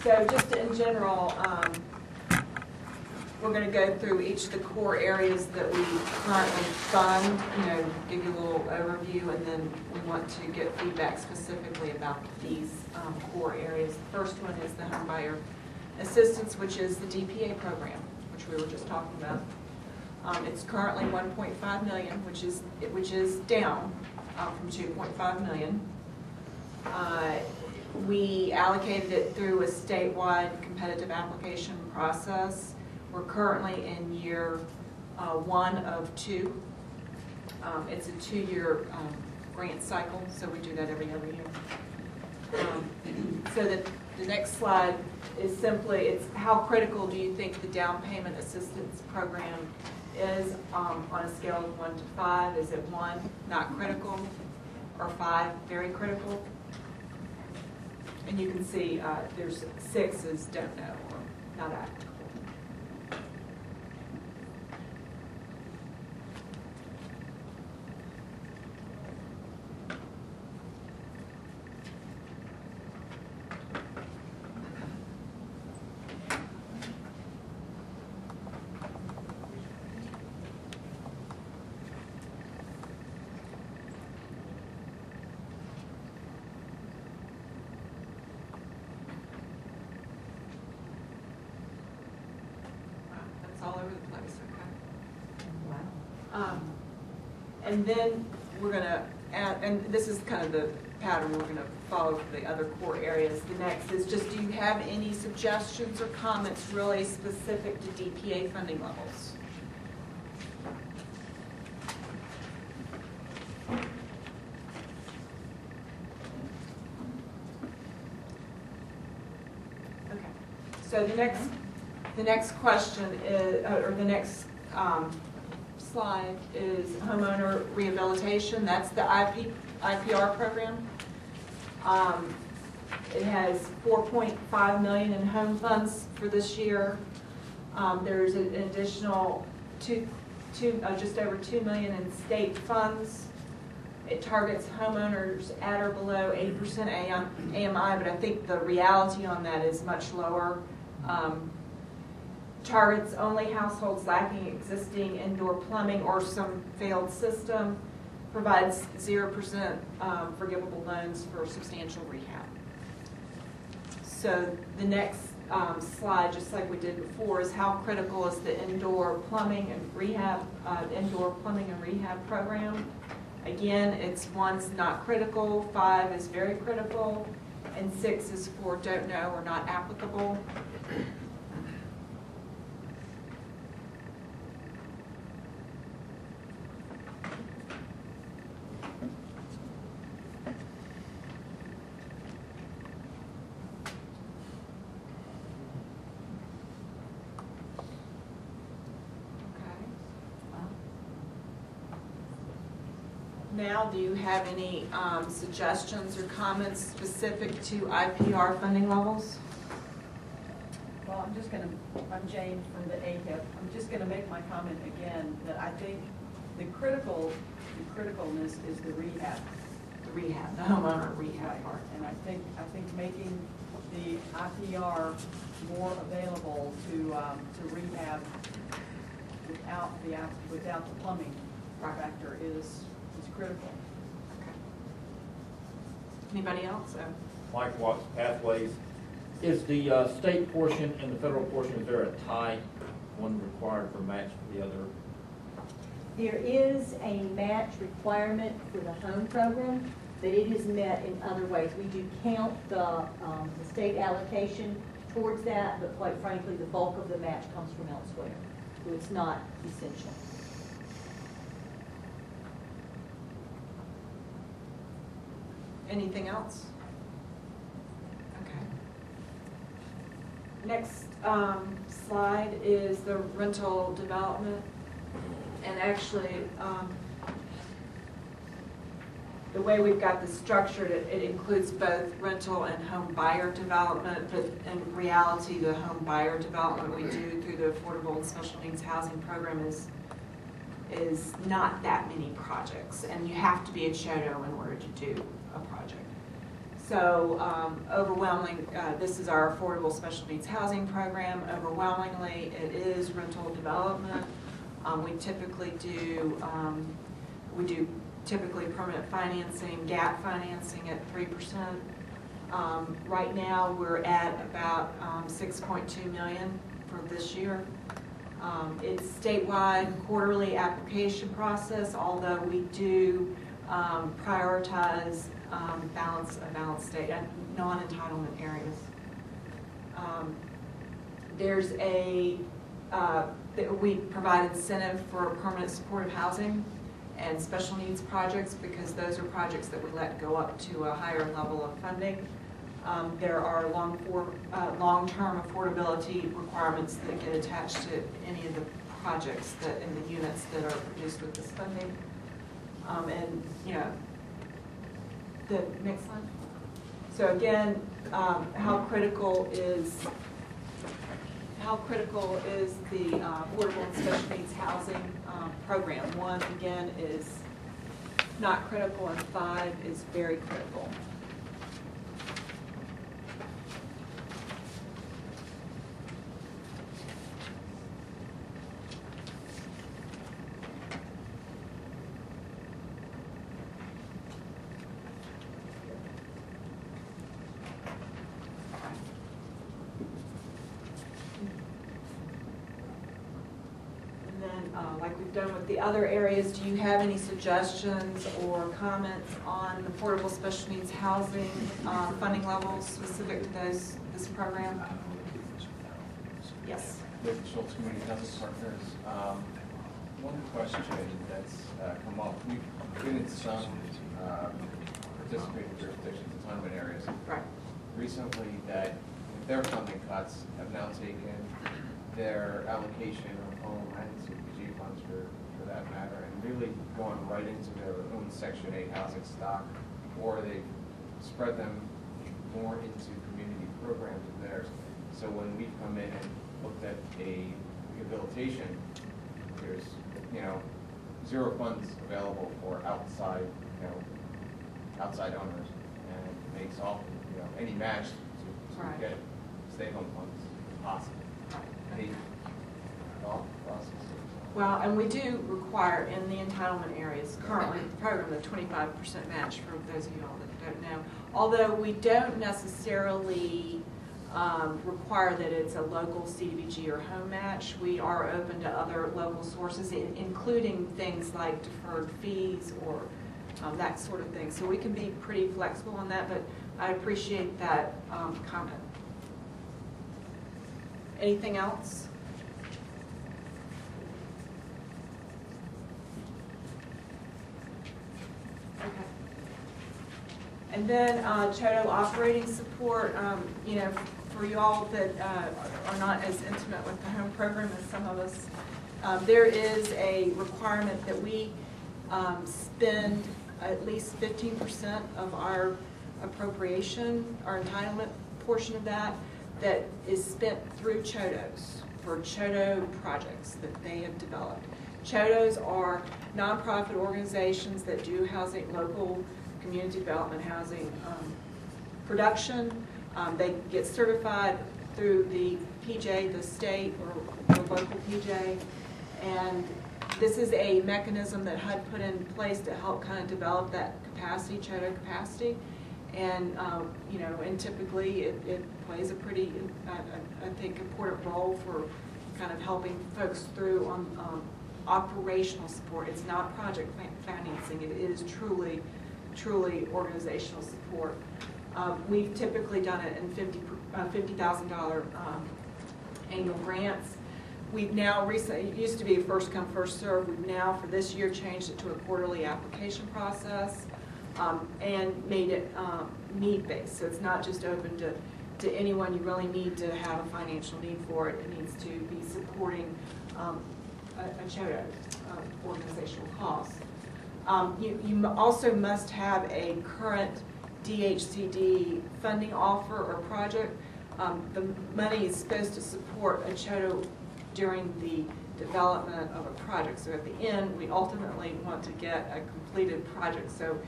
So just in general, we're going to go through each of the core areas that we currently fund, give you a little overview, and then we want to get feedback specifically about these core areas. The first one is the home buyer assistance, which is the DPA program, which we were just talking about. It's currently $1.5 million, which is down from $2.5 million. We allocated it through a statewide competitive application process. We're currently in year 1 of 2. It's a 2-year grant cycle, so we do that every other year. So the next slide is simply, it's how critical do you think the down payment assistance program is on a scale of 1 to 5? Is it 1, not critical, or 5, very critical? And you can see there's 6 is don't know, or not applicable. All over the place, okay? Wow. And then we're going to add, and this is kind of the pattern we're going to follow for the other core areas. The next is just, do you have any suggestions or comments really specific to DPA funding levels? Okay. So the next question is, or the next slide is homeowner rehabilitation. That's the IPR program. It has $4.5 million in home funds for this year. There's an additional just over $2 million in state funds. It targets homeowners at or below 80% AMI, but I think the reality on that is much lower. Targets only households lacking existing indoor plumbing or some failed system, provides 0% forgivable loans for substantial rehab. So the next slide, just like we did before, is how critical is the indoor plumbing and rehab program. Again, it's 1's not critical, 5 is very critical, and 6 is for don't know or not applicable. Now, do you have any suggestions or comments specific to IPR funding levels? Well, I'm Jane from the AHIP. I'm just going to make my comment again that I think the criticalness is the rehab. The rehab, the homeowner rehab part. And I think making the IPR more available to rehab without the plumbing factor is critical. Okay. Anybody else? Mike Watts, Pathways. Is the state portion and the federal portion, is there a tie, one required for match for the other? There is a match requirement for the home program, but it is met in other ways. We do count the state allocation towards that, but quite frankly, the bulk of the match comes from elsewhere, so it's not essential. Anything else? Okay. Next slide is the rental development. And actually, the way we've got this structured, it includes both rental and home buyer development, but in reality, the home buyer development we do through the Affordable and Special Needs Housing Program is not that many projects, and you have to be a CHODO in order to do a project. So overwhelming, this is our affordable special needs housing program. Overwhelmingly, it is rental development. We typically do typically permanent financing, gap financing at 3%. Right now, we're at about 6.2 million for this year. It's statewide quarterly application process, although we do prioritize balance state and non-entitlement areas. There's we provide incentive for permanent supportive housing and special needs projects because those are projects that would let go up to a higher level of funding. There are long-term affordability requirements that get attached to any of the projects that in the units that are produced with this funding. And you know, the next one. So again, how critical is the affordable and special needs housing program? 1 again is not critical, and 5 is very critical. Like we've done with the other areas, do you have any suggestions or comments on the affordable special needs housing funding levels specific to this program? Yes. With Schultz Community Housing Partners, one question that's come up. We've been in some participating jurisdictions, entitlement areas, right, recently that with their funding cuts have now taken their allocation of home and CPG funds for that matter and really gone right into their own Section 8 housing stock, or they've spread them more into community programs of theirs. So when we come in and looked at a rehabilitation, there's, you know, 0 funds available for outside owners, and it makes all, you know, any match to right, get state-owned funds impossible. Any thought process? Well, and we do require in the entitlement areas currently the program the 25% match for those of you all that don't know. Although we don't necessarily require that it's a local CDBG or home match, we are open to other local sources, including things like deferred fees or that sort of thing. So we can be pretty flexible on that, but I appreciate that comment. Anything else? Okay. And then Chodo operating support, you know, for you all that are not as intimate with the home program as some of us, there is a requirement that we spend at least 15% of our appropriation, our entitlement portion of that is spent through Chodos for Chodo projects that they have developed. Chodos are nonprofit organizations that do housing, local community development housing production. They get certified through the PJ, the state or the local PJ, and this is a mechanism that HUD put in place to help kind of develop that capacity, Chodo capacity. And, you know, and typically it plays a pretty, I think, important role for kind of helping folks through on operational support. It's not project financing. It is truly organizational support. We've typically done it in $50,000 annual grants. We've now recently, it used to be a first come, first serve. We've now, for this year, changed it to a quarterly application process. And made it need-based, so it's not just open to anyone. You really need to have a financial need for it. It needs to be supporting a Chodo organizational cause. You also must have a current DHCD funding offer or project. The money is supposed to support a Chodo during the development of a project. So at the end, we ultimately want to get a completed project. So